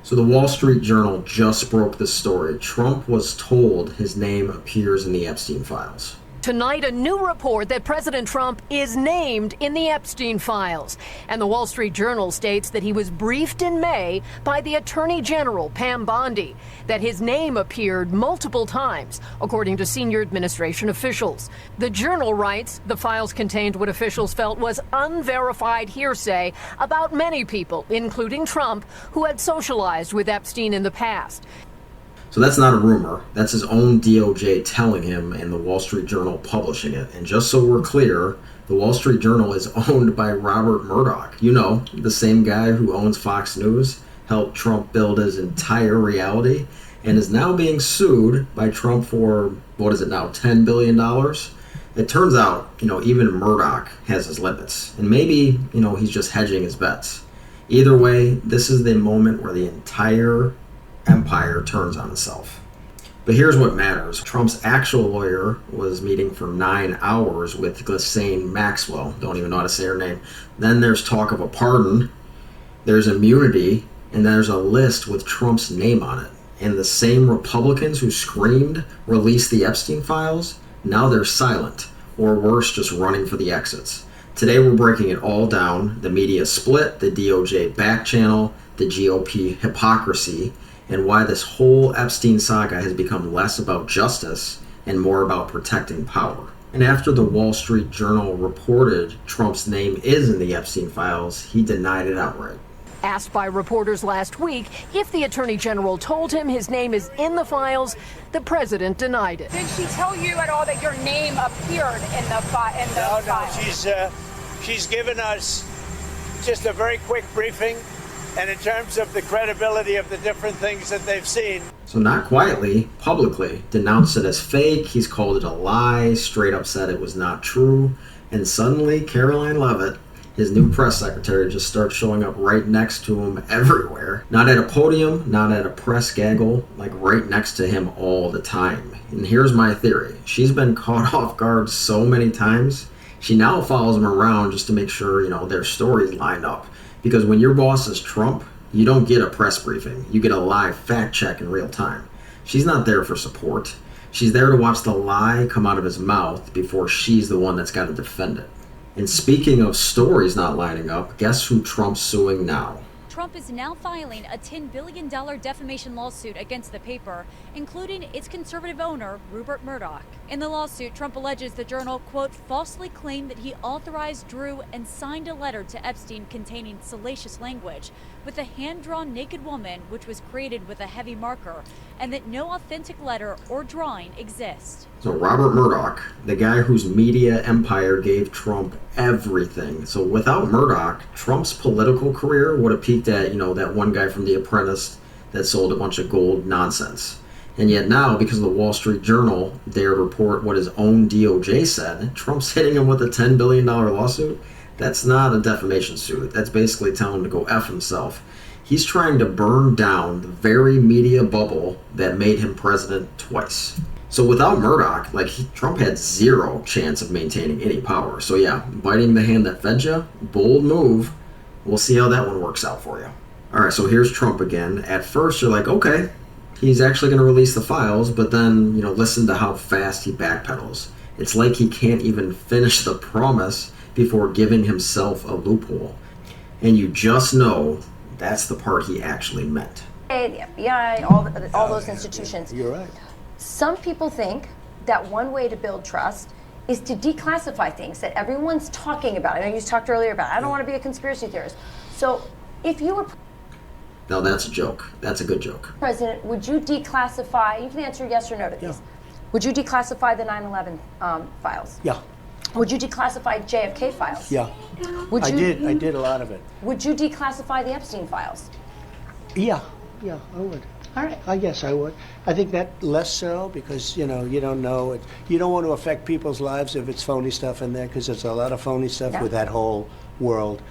So the Wall Street Journal just broke the story. Trump was told his name appears in the Epstein files. Tonight, a new report that President Trump is named in the Epstein files. And the Wall Street Journal states that he was briefed in May by the Attorney General, Pam Bondi, that his name appeared multiple times, according to senior administration officials. The Journal writes the files contained what officials felt was unverified hearsay about many people, including Trump, who had socialized with Epstein in the past. So that's not a rumor. That's his own DOJ telling him and the Wall Street Journal publishing it. And just so we're clear, the Wall Street Journal is owned by Robert Murdoch. You know, the same guy who owns Fox News, helped Trump build his entire reality, and is now being sued by Trump for, what is it now, $10 billion? It turns out, even Murdoch has his limits. And maybe, he's just hedging his bets. Either way, this is the moment where the entire empire turns on itself. But here's what matters. Trump's actual lawyer was meeting for 9 hours with Ghislaine Maxwell. Don't even know how to say her name. Then there's talk of a pardon. There's immunity. And there's a list with Trump's name on it. And the same Republicans who screamed, release the Epstein files, now they're silent. Or worse, just running for the exits. Today we're breaking it all down. The media split, the DOJ back channel, the GOP hypocrisy, and why this whole Epstein saga has become less about justice and more about protecting power. And after the Wall Street Journal reported Trump's name is in the Epstein files, he denied it outright. Asked by reporters last week if the Attorney General told him his name is in the files, the president denied it. Did she tell you at all that your name appeared in the files? No, she's given us just a very quick briefing. And in terms of the credibility of the different things that they've seen. So not quietly, publicly, denounced it as fake. He's called it a lie, straight up said it was not true. And suddenly, Caroline Leavitt, his new press secretary, just starts showing up right next to him everywhere. Not at a podium, not at a press gaggle, like right next to him all the time. And here's my theory. She's been caught off guard so many times, she now follows him around just to make sure, their stories line up. Because when your boss is Trump, you don't get a press briefing. You get a live fact check in real time. She's not there for support. She's there to watch the lie come out of his mouth before she's the one that's got to defend it. And speaking of stories not lining up, guess who Trump's suing now? Trump is now filing a $10 billion defamation lawsuit against the paper, including its conservative owner, Rupert Murdoch. In the lawsuit, Trump alleges the Journal, quote, falsely claimed that he authorized, drew, and signed a letter to Epstein containing salacious language with a hand-drawn naked woman, which was created with a heavy marker, and that no authentic letter or drawing exists. So Robert Murdoch, the guy whose media empire gave Trump everything. So without Murdoch, Trump's political career would have peaked at, that one guy from The Apprentice that sold a bunch of gold nonsense. And yet now, because the Wall Street Journal dared report what his own DOJ said, Trump's hitting him with a $10 billion lawsuit. That's not a defamation suit. That's basically telling him to go F himself. He's trying to burn down the very media bubble that made him president twice. So without Murdoch, Trump had zero chance of maintaining any power. So yeah, biting the hand that fed you, bold move. We'll see how that one works out for you. All right, so here's Trump again. At first, you're like, okay, he's actually going to release the files, but then, listen to how fast he backpedals. It's like he can't even finish the promise before giving himself a loophole. And you just know that's the part he actually meant. The FBI, all those institutions. You're right. Some people think that one way to build trust is to declassify things that everyone's talking about. I know you talked earlier about, I don't want to be a conspiracy theorist. So if you were Now that's a joke. That's a good joke. president, would you declassify, you can answer yes or no to these. Would you declassify the 9/11 files? Yeah. Would you declassify JFK files? Yeah. Would you, I did a lot of it. Would you declassify the Epstein files? Yeah, I would. All right. I guess I would. I think that less so because, you don't know it. You don't want to affect people's lives if it's phony stuff in there because there's a lot of phony stuff with that whole world.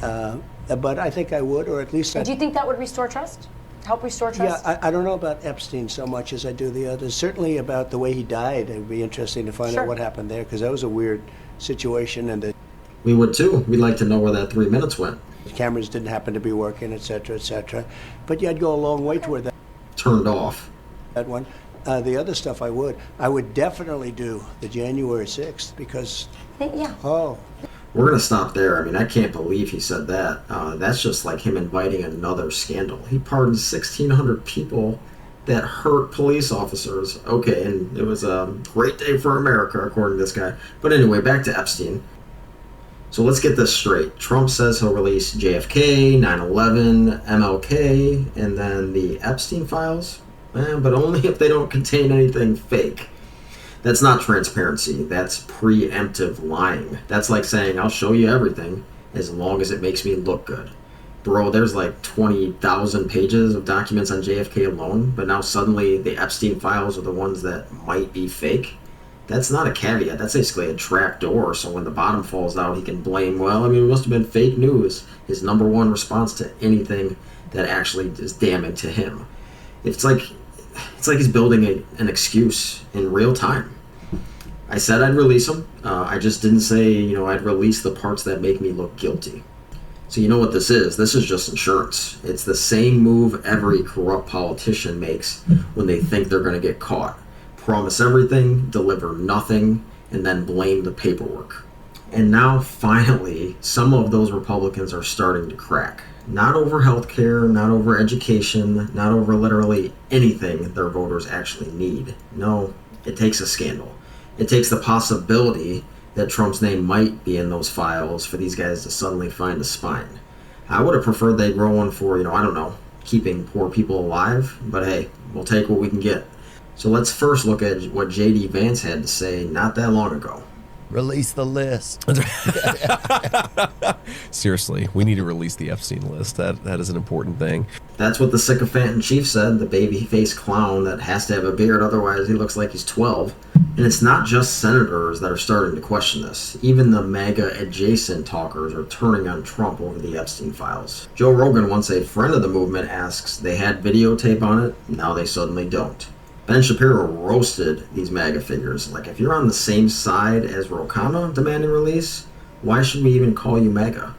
But I think I would, or at least Do you think that would restore trust? Help restore trust? Yeah, I don't know about Epstein so much as I do the others. Certainly about the way he died. It would be interesting to find out what happened there because that was a weird situation. And we would too. We'd like to know where that 3 minutes went. The cameras didn't happen to be working, et cetera, et cetera. But yeah, I'd go a long way toward that. Turned off. That one. The other stuff I would definitely do the January 6th because, Yeah. oh. We're going to stop there. I mean, I can't believe he said that. That's just like him inviting another scandal. He pardoned 1,600 people that hurt police officers. Okay, and it was a great day for America, according to this guy. But anyway, back to Epstein. So let's get this straight. Trump says he'll release JFK, 9/11, MLK, and then the Epstein files. But only if they don't contain anything fake. That's not transparency. That's preemptive lying. That's like saying, I'll show you everything as long as it makes me look good. Bro, there's like 20,000 pages of documents on JFK alone, but now suddenly the Epstein files are the ones that might be fake. That's not a caveat. That's basically a trap door, so when the bottom falls out, he can blame, well, I mean, it must have been fake news. His number one response to anything that actually is damning to him. It's like he's building an excuse in real time. I said I'd release them. I just didn't say, I'd release the parts that make me look guilty. So you know what this is? This is just insurance. It's the same move every corrupt politician makes when they think they're going to get caught. Promise everything, deliver nothing, and then blame the paperwork. And now, finally, some of those Republicans are starting to crack. Not over healthcare, not over education, not over literally anything their voters actually need. No, it takes a scandal. It takes the possibility that Trump's name might be in those files for these guys to suddenly find a spine. I would have preferred they grow one for, keeping poor people alive, but hey, we'll take what we can get. So let's first look at what J.D. Vance had to say not that long ago. Release the list. Seriously, we need to release the Epstein list. That is an important thing. That's what the sycophant in chief said, the baby-faced clown that has to have a beard, otherwise he looks like he's 12. And it's not just senators that are starting to question this. Even the MAGA adjacent talkers are turning on Trump over the Epstein files. Joe Rogan, once a friend of the movement, asks, they had videotape on it, now they suddenly don't. Ben Shapiro roasted these MAGA figures. Like, if you're on the same side as Khanna demanding release, why should we even call you MAGA?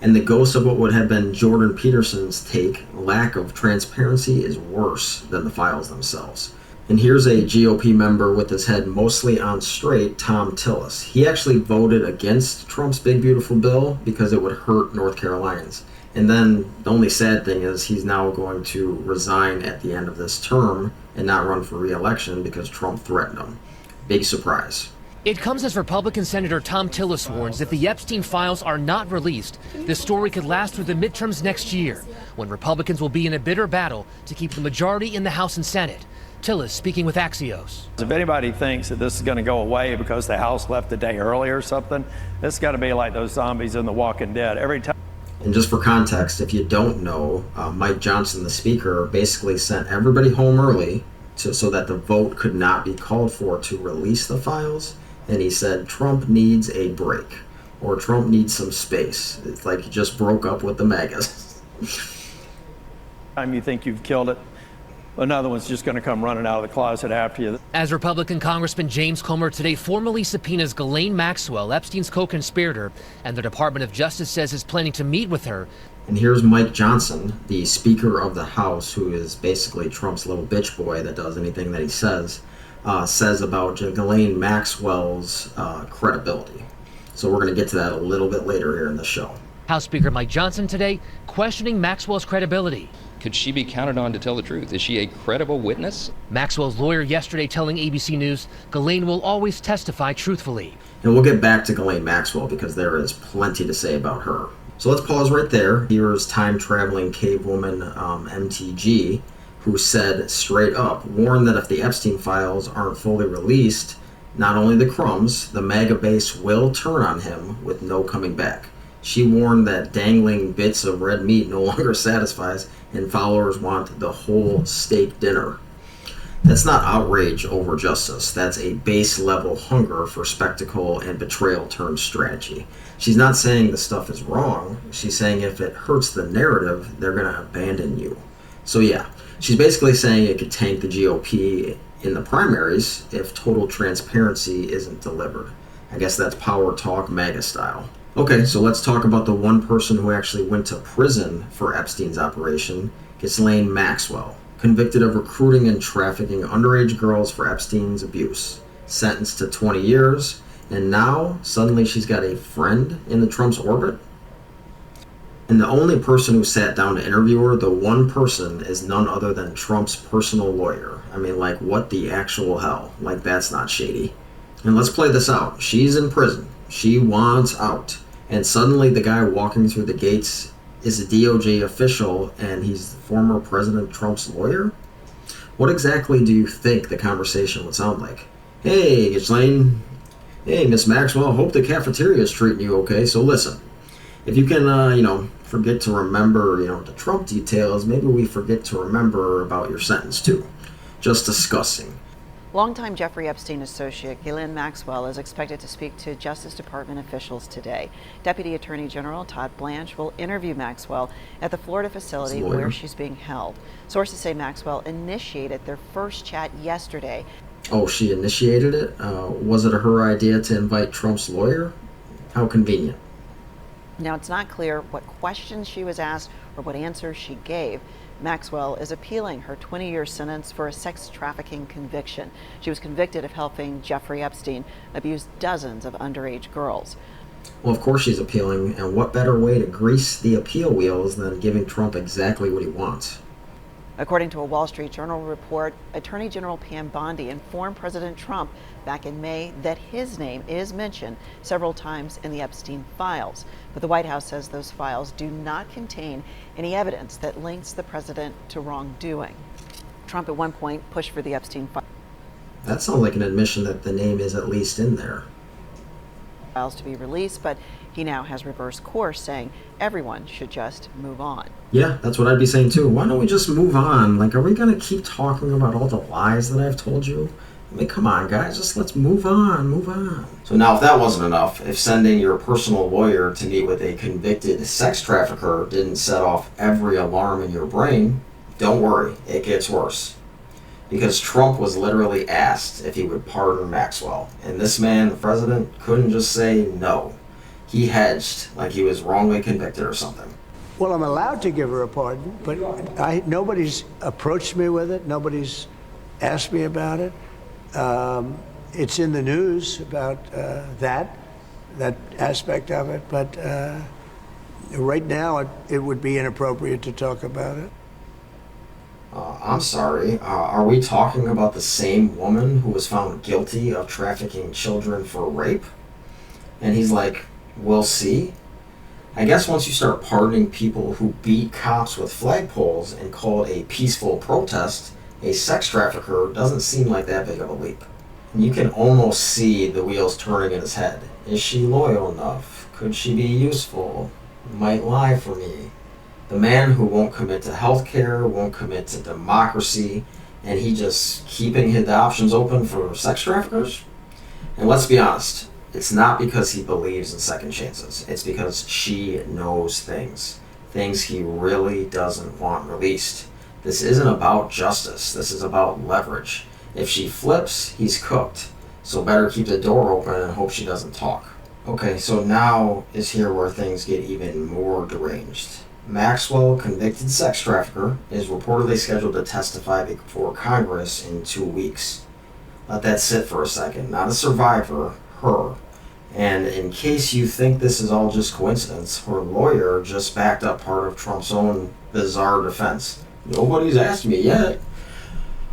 And the ghost of what would have been Jordan Peterson's take, lack of transparency is worse than the files themselves. And here's a GOP member with his head mostly on straight, Thom Tillis. He actually voted against Trump's big beautiful bill because it would hurt North Carolinians. And then the only sad thing is he's now going to resign at the end of this term and not run for re-election because Trump threatened him. Big surprise. It comes as Republican Senator Thom Tillis warns if the Epstein files are not released, this story could last through the midterms next year, when Republicans will be in a bitter battle to keep the majority in the House and Senate. Tillis speaking with Axios. If anybody thinks that this is going to go away because the House left a day early or something, it's got to be like those zombies in The Walking Dead. Every time. And just for context, if you don't know, Mike Johnson, the speaker, basically sent everybody home early so that the vote could not be called for to release the files. And he said Trump needs a break, or Trump needs some space. It's like he just broke up with the MAGAs. Time you think you've killed it, another one's just going to come running out of the closet after you. As Republican Congressman James Comer today formally subpoenas Ghislaine Maxwell, Epstein's co-conspirator, and the Department of Justice says is planning to meet with her. And here's Mike Johnson, the Speaker of the House, who is basically Trump's little bitch boy that does anything that he says about Ghislaine Maxwell's credibility. So we're going to get to that a little bit later here in the show. House Speaker Mike Johnson today questioning Maxwell's credibility. Could she be counted on to tell the truth? Is she a credible witness? Maxwell's lawyer yesterday telling ABC News Ghislaine will always testify truthfully. And we'll get back to Ghislaine Maxwell because there is plenty to say about her. So let's pause right there. Here's time-traveling cave woman MTG, who said straight up, warned that if the Epstein files aren't fully released, not only the crumbs, the MAGA base will turn on him with no coming back. She warned that dangling bits of red meat no longer satisfies, and followers want the whole steak dinner. That's not outrage over justice. That's a base-level hunger for spectacle and betrayal turned strategy. She's not saying the stuff is wrong. She's saying if it hurts the narrative, they're going to abandon you. So yeah, she's basically saying it could tank the GOP in the primaries if total transparency isn't delivered. I guess that's power talk MAGA style. Okay, so let's talk about the one person who actually went to prison for Epstein's operation, Ghislaine Maxwell, convicted of recruiting and trafficking underage girls for Epstein's abuse, sentenced to 20 years, and now suddenly she's got a friend in the Trump's orbit? And the only person who sat down to interview her, the one person, is none other than Trump's personal lawyer. I mean, like, what the actual hell? Like, that's not shady. And let's play this out. She's in prison. She wants out. And suddenly the guy walking through the gates is a DOJ official, and he's former President Trump's lawyer? What exactly do you think the conversation would sound like? Hey, Ghislaine. Hey, Miss Maxwell. Hope the cafeteria is treating you okay. So listen, if you can, forget to remember, the Trump details, maybe we forget to remember about your sentence too. Just discussing. Longtime Jeffrey Epstein associate Ghislaine Maxwell is expected to speak to Justice Department officials today. Deputy Attorney General Todd Blanche will interview Maxwell at the Florida facility where she's being held. Sources say Maxwell initiated their first chat yesterday. Oh, she initiated it? Was it her idea to invite Trump's lawyer? How convenient. Now, it's not clear what questions she was asked or what answers she gave. Maxwell is appealing her 20-year sentence for a sex trafficking conviction. She was convicted of helping Jeffrey Epstein abuse dozens of underage girls. Well, of course she's appealing, and what better way to grease the appeal wheels than giving Trump exactly what he wants? According to a Wall Street Journal report, Attorney General Pam Bondi informed President Trump back in May that his name is mentioned several times in the Epstein files. But the White House says those files do not contain any evidence that links the president to wrongdoing. Trump at one point pushed for the Epstein That sounds like an admission that the name is at least in there. files to be released, but he now has reversed course, saying everyone should just move on. Yeah, that's what I'd be saying too. Why don't we just move on? Like, are we going to keep talking about all the lies that I've told you? I mean, come on, guys, just let's move on. So now, if that wasn't enough, if sending your personal lawyer to meet with a convicted sex trafficker didn't set off every alarm in your brain, don't worry, it gets worse. Because Trump was literally asked if he would pardon Maxwell, and this man, the president, couldn't just say no. He hedged like he was wrongly convicted or something. Well, I'm allowed to give her a pardon, but nobody's approached me with it. Nobody's asked me about it. It's in the news about that aspect of it, but right now it would be inappropriate to talk about it. I'm sorry, are we talking about the same woman who was found guilty of trafficking children for rape? And he's like, we'll see. I guess once you start pardoning people who beat cops with flagpoles and call it a peaceful protest, a sex trafficker doesn't seem like that big of a leap. And you can almost see the wheels turning in his head. Is she loyal enough? Could she be useful? Might lie for me. The man who won't commit to healthcare, won't commit to democracy, and he just keeping the options open for sex traffickers? And let's be honest, it's not because he believes in second chances. It's because she knows things he really doesn't want released. This isn't about justice. This is about leverage. If she flips, he's cooked. So better keep the door open and hope she doesn't talk. Okay, so now is here where things get even more deranged. Maxwell, convicted sex trafficker, is reportedly scheduled to testify before Congress in 2 weeks. Let that sit for a second. Not a survivor, her. And in case you think this is all just coincidence, her lawyer just backed up part of Trump's own bizarre defense. Nobody's asked me yet.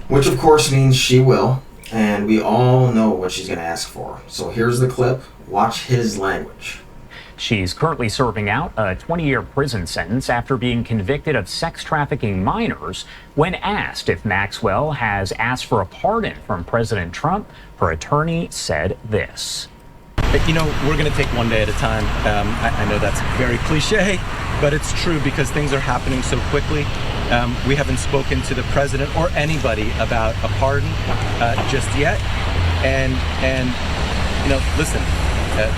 Which of course means she will, and we all know what she's going to ask for. So here's the clip. Watch his language. She's currently serving out a 20-year prison sentence after being convicted of sex trafficking minors. When asked if Maxwell has asked for a pardon from President Trump, her attorney said this. We're going to take one day at a time. I know that's very cliche, but it's true because things are happening so quickly. We haven't spoken to the president or anybody about a pardon just yet. And listen,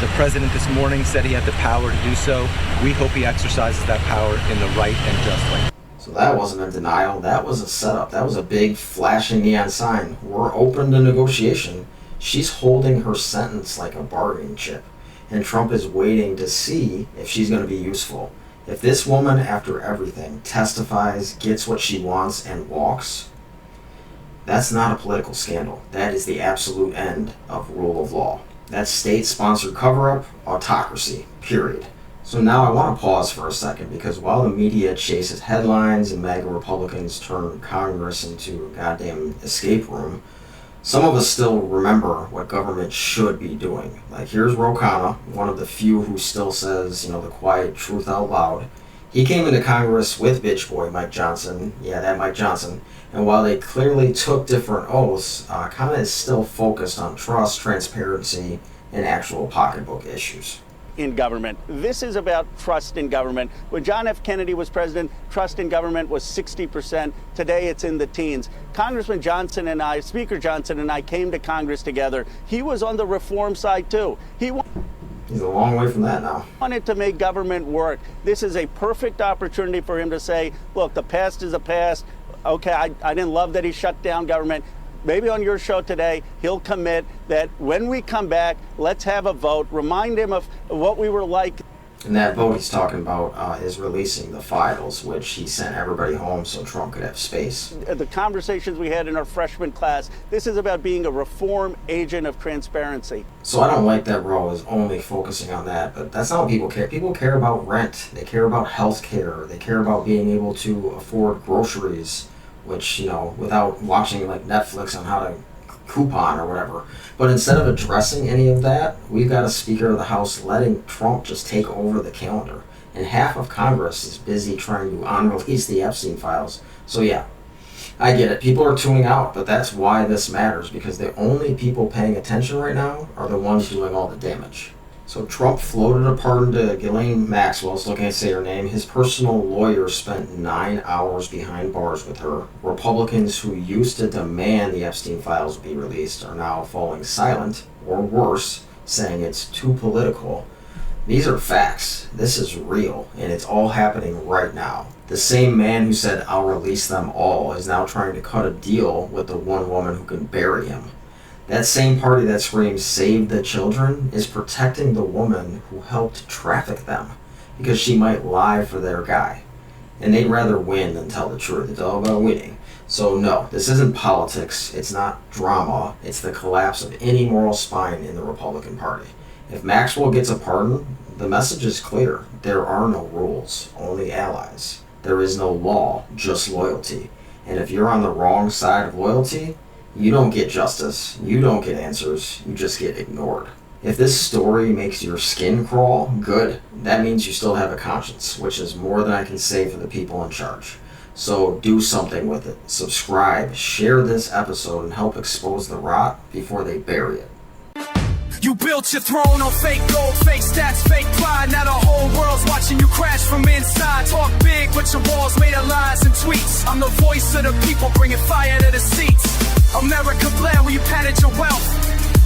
the president this morning said he had the power to do so. We hope he exercises that power in the right and just way. So that wasn't a denial. That was a setup. That was a big flashing neon sign. We're open to negotiation. She's holding her sentence like a bargaining chip. and Trump is waiting to see if she's going to be useful. If this woman, after everything, testifies, gets what she wants, and walks, that's not a political scandal. That is the absolute end of rule of law. That's state-sponsored cover-up, autocracy, period. So now I want to pause for a second, because while the media chases headlines and MAGA Republicans turn Congress into a goddamn escape room, some of us still remember what government should be doing. Like, here's Khanna, one of the few who still says, the quiet truth out loud. He came into Congress with bitch boy Mike Johnson, that Mike Johnson, and while they clearly took different oaths, Khanna is still focused on trust, transparency, and actual pocketbook issues. In government. This is about trust in government. When John F. Kennedy was president, trust in government was 60%. Today it's in the teens. Congressman Johnson and I, Speaker Johnson and I came to Congress together. He was on the reform side too. He's a long way from that now. Wanted to make government work. This is a perfect opportunity for him to say, look, the past is the past. Okay, I didn't love that he shut down government. Maybe on your show today, he'll commit that when we come back, let's have a vote, remind him of what we were like. And that vote he's talking about is releasing the files, which he sent everybody home so Trump could have space. The conversations we had in our freshman class, this is about being a reform agent of transparency. So I don't like that Roe is only focusing on that, but that's not what people care. People care about rent. They care about health care. They care about being able to afford groceries, which, without watching like Netflix on how to coupon or whatever. But instead of addressing any of that, we've got a Speaker of the House letting Trump just take over the calendar. And half of Congress is busy trying to unrelease the Epstein files. So yeah, I get it. People are tuning out, but that's why this matters, because the only people paying attention right now are the ones doing all the damage. So Trump floated a pardon to Ghislaine Maxwell, still can't say her name. His personal lawyer spent 9 hours behind bars with her. Republicans who used to demand the Epstein files be released are now falling silent, or worse, saying it's too political. These are facts. This is real, and it's all happening right now. The same man who said, "I'll release them all," is now trying to cut a deal with the one woman who can bury him. That same party that screams, "Save the children," is protecting the woman who helped traffic them, because she might lie for their guy. And they'd rather win than tell the truth. It's all about winning. So no, this isn't politics. It's not drama. It's the collapse of any moral spine in the Republican Party. If Maxwell gets a pardon, the message is clear. There are no rules, only allies. There is no law, just loyalty. And if you're on the wrong side of loyalty, you don't get justice, you don't get answers, you just get ignored. If this story makes your skin crawl, good. That means you still have a conscience, which is more than I can say for the people in charge. So do something with it. Subscribe, share this episode, and help expose the rot before they bury it. You built your throne on fake gold, fake stats, fake pride. Now the whole world's watching you crash from inside. Talk big, but your walls made of lies and tweets. I'm the voice of the people, bringing fire to the seats. America Blair, where you padded your wealth.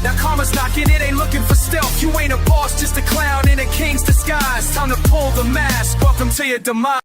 Now karma's knocking, it ain't looking for stealth. You ain't a boss, just a clown in a king's disguise. Time to pull the mask, welcome to your demise.